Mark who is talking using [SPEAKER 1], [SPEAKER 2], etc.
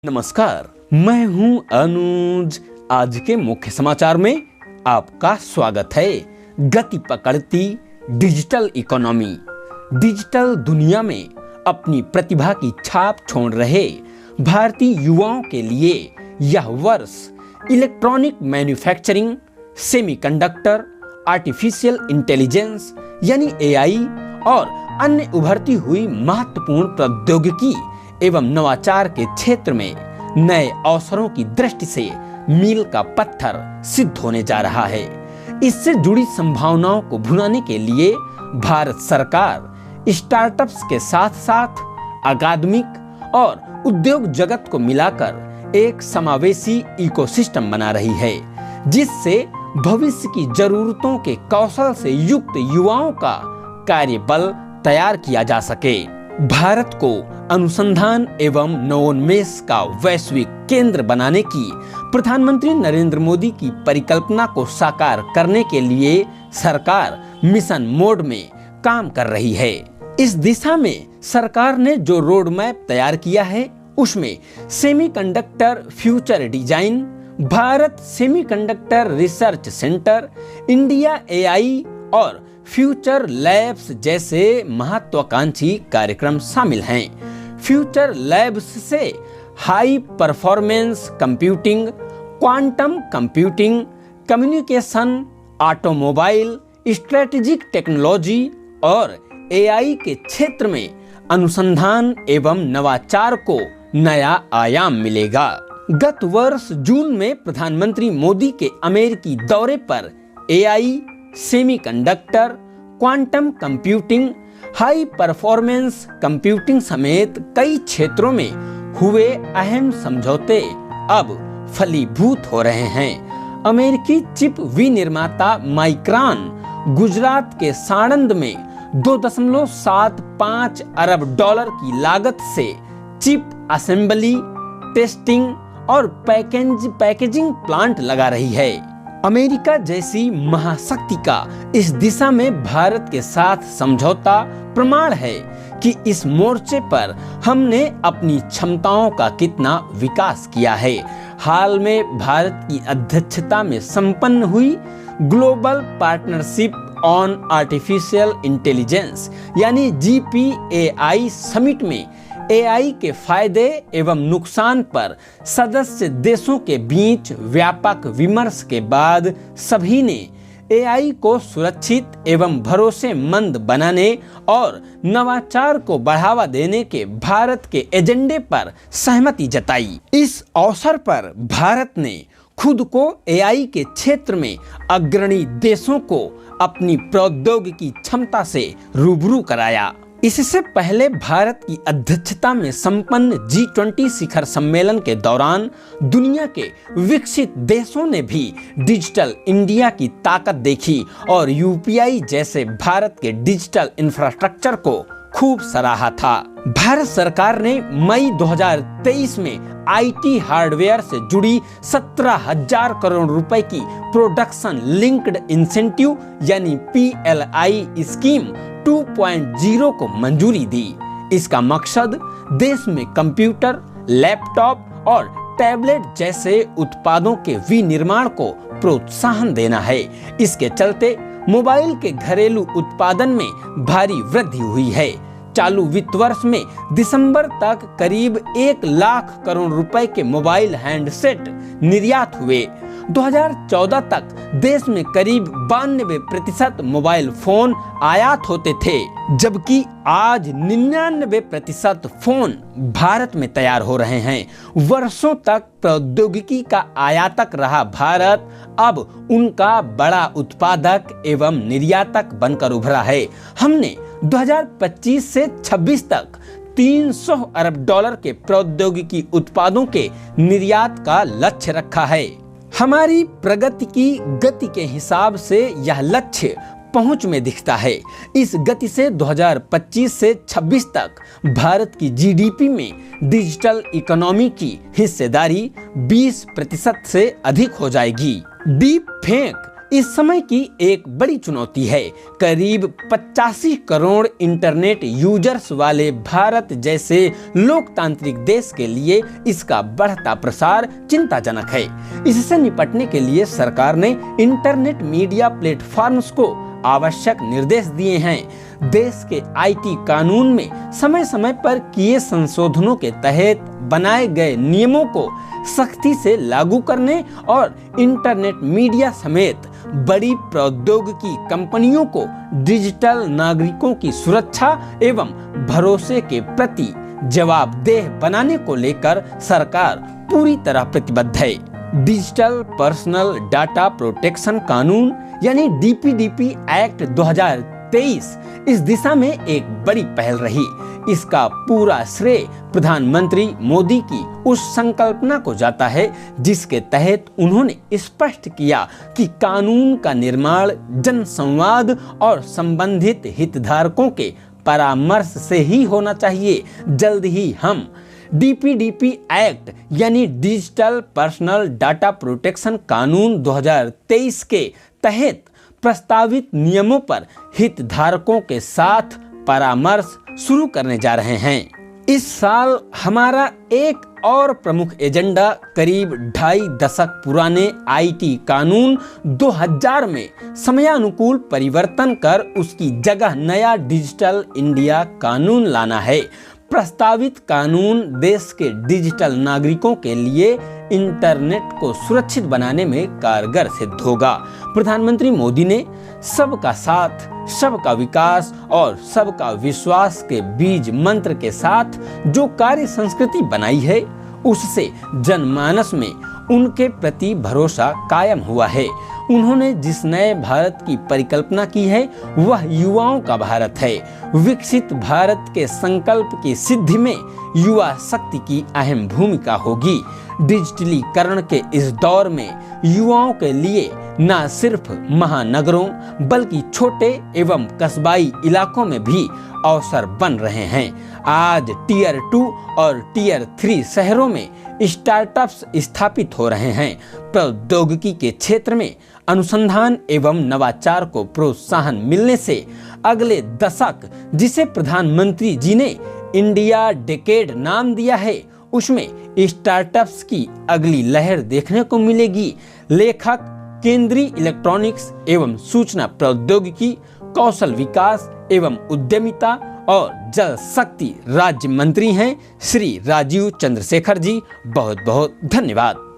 [SPEAKER 1] नमस्कार, मैं हूं अनुज। आज के मुख्य समाचार में आपका स्वागत है। गति पकड़ती डिजिटल इकोनॉमी। डिजिटल दुनिया में अपनी प्रतिभा की छाप छोड़ रहे भारतीय युवाओं के लिए यह वर्ष electronic manufacturing, semiconductor, artificial intelligence यानी एआई और अन्य उभरती हुई महत्वपूर्ण प्रौद्योगिकी एवं नवाचार के क्षेत्र में नए अवसरों की दृष्टि से मील का पत्थर सिद्ध होने जा रहा है। इससे जुड़ी संभावनाओं को भुनाने के लिए भारत सरकार स्टार्टअप्स के साथ साथ अकादमिक और उद्योग जगत को मिलाकर एक समावेशी इकोसिस्टम बना रही है, जिससे भविष्य की जरूरतों के कौशल से युक्त युवाओं का कार्यबल तैयार किया जा सके। भारत को अनुसंधान एवं नवोन्मेष का वैश्विक केंद्र बनाने की प्रधानमंत्री नरेंद्र मोदी की परिकल्पना को साकार करने के लिए सरकार मिशन मोड में काम कर रही है। इस दिशा में सरकार ने जो रोड मैप तैयार किया है, उसमें semiconductor future design, Bharat semiconductor research centre, India AI और फ्यूचर लैब्स जैसे महत्वाकांक्षी कार्यक्रम शामिल हैं। फ्यूचर लैब्स से high performance computing, quantum computing, communication, automobile, strategic technology और एआई के क्षेत्र में अनुसंधान एवं नवाचार को नया आयाम मिलेगा। गत वर्ष जून में प्रधानमंत्री मोदी के अमेरिकी दौरे पर AI, semiconductor, quantum computing, high performance computing समेत कई क्षेत्रों में हुए अहम समझौते अब फलीभूत हो रहे हैं। अमेरिकी चिप विनिर्माता माइक्रॉन गुजरात के साणंद में $2.75 अरब की लागत से चिप असेंबली, टेस्टिंग और पैकेजिंग प्लांट लगा रही है। अमेरिका जैसी महाशक्ति का इस दिशा में भारत के साथ समझौता प्रमाण है कि इस मोर्चे पर हमने अपनी क्षमताओं का कितना विकास किया है। हाल में भारत की अध्यक्षता में संपन्न हुई global partnership on artificial intelligence यानी GPAI समिट में एआई के फायदे एवं नुकसान पर सदस्य देशों के बीच व्यापक विमर्श के बाद सभी ने एआई को सुरक्षित एवं भरोसेमंद बनाने और नवाचार को बढ़ावा देने के भारत के एजेंडे पर सहमति जताई। इस अवसर पर भारत ने खुद को एआई के क्षेत्र में अग्रणी देशों को अपनी प्रौद्योगिकी क्षमता से रूबरू कराया। इससे पहले भारत की अध्यक्षता में संपन्न G20 शिखर सम्मेलन के दौरान दुनिया के विकसित देशों ने भी डिजिटल इंडिया की ताकत देखी और यूपीआई जैसे भारत के डिजिटल इंफ्रास्ट्रक्चर को खूब सराहा था। भारत सरकार ने मई 2023 में आईटी हार्डवेयर से जुड़ी 17,000 करोड़ रुपए की प्रोडक्शन लिंक्ड इंसेंटिव यानी PLI स्कीम 2.0 को मंजूरी दी। इसका मकसद देश में कंप्यूटर, लैपटॉप और टैबलेट जैसे उत्पादों के विनिर्माण को प्रोत्साहन देना है। इसके चलते मोबाइल के घरेलू उत्पादन में भारी वृद्धि हुई है। चालू वित्त वर्ष में दिसंबर तक करीब 1 लाख करोड़ रुपए के मोबाइल हैंडसेट निर्यात हुए। 2014 तक देश में करीब 92% मोबाइल फोन आयात होते थे, जबकि आज 99% फोन भारत में तैयार हो रहे हैं। वर्षों तक प्रौद्योगिकी का आयातक रहा भारत अब उनका बड़ा उत्पादक एवं निर्यातक बनकर उभरा है। हमने 2025 से 26 तक $300 अरब के प्रौद्योगिकी उत्पादों के निर्यात का लक्ष्य रखा है। हमारी प्रगति की गति के हिसाब से यह लक्ष्य पहुंच में दिखता है। इस गति से 2025 से 26 तक भारत की जीडीपी में डिजिटल इकोनॉमी की हिस्सेदारी 20% से अधिक हो जाएगी। डीप फेक इस समय की एक बड़ी चुनौती है। करीब 85 करोड़ इंटरनेट यूजर्स वाले भारत जैसे लोकतांत्रिक देश के लिए इसका बढ़ता प्रसार चिंताजनक है। इससे निपटने के लिए सरकार ने इंटरनेट मीडिया प्लेटफॉर्म्स को आवश्यक निर्देश दिए हैं। देश के आईटी कानून में समय समय पर किए संशोधनों के तहत बनाए गए नियमों को सख्ती से लागू करने और इंटरनेट मीडिया समेत बड़ी प्रौद्योगिकी कंपनियों को डिजिटल नागरिकों की सुरक्षा एवं भरोसे के प्रति जवाबदेह बनाने को लेकर सरकार पूरी तरह प्रतिबद्ध है। डिजिटल पर्सनल डाटा प्रोटेक्शन कानून यानी डीपीडीपी एक्ट 2023 इस दिशा में एक बड़ी पहल रही। इसका पूरा श्रेय प्रधानमंत्री मोदी की उस संकल्पना को जाता है जिसके तहत उन्होंने स्पष्ट किया कि कानून का निर्माण जनसंवाद और संबंधित हितधारकों के परामर्श से ही होना चाहिए। जल्द ही हम डीपीडीपी एक्ट यानी डिजिटल पर्सनल डाटा प्रोटेक्शन कानून 2023 के तहत प्रस्तावित नियमों पर हितधारकों के साथ परामर्श शुरू करने जा रहे हैं। इस साल हमारा एक और प्रमुख एजेंडा करीब 2.5 दशक पुराने आईटी कानून 2000 में समयानुकूल परिवर्तन कर उसकी जगह नया डिजिटल इंडिया कानून लाना है। प्रस्तावित कानून देश के डिजिटल नागरिकों के लिए इंटरनेट को सुरक्षित बनाने में कारगर सिद्ध होगा। प्रधानमंत्री मोदी ने सबका साथ, सबका विकास और सबका विश्वास के बीज मंत्र के साथ जो कार्य संस्कृति बनाई है, उससे जनमानस में उनके प्रति भरोसा कायम हुआ है। उन्होंने जिस नए भारत की परिकल्पना की है वह युवाओं का भारत है। विकसित भारत के संकल्प की सिद्धि में युवा शक्ति की अहम भूमिका होगी। डिजिटलीकरण के इस दौर में युवाओं के लिए न सिर्फ महानगरों बल्कि छोटे एवं कस्बाई इलाकों में भी अवसर बन रहे हैं। आज टियर 2 और टियर 3 शहरों में स्टार्टअप्स स्थापित हो रहे हैं। प्रौद्योगिकी के क्षेत्र में अनुसंधान एवं नवाचार को प्रोत्साहन मिलने से अगले दशक, जिसे प्रधानमंत्री जी ने इंडिया डेकेड नाम दिया है, उसमें स्टार्टअप्स की अगली लहर देखने को मिलेगी। लेखक केंद्रीय इलेक्ट्रॉनिक्स एवं सूचना प्रौद्योगिकी, कौशल विकास एवं उद्यमिता और जल शक्ति राज्य मंत्री हैं श्री राजीव चंद्रशेखर जी। बहुत बहुत धन्यवाद।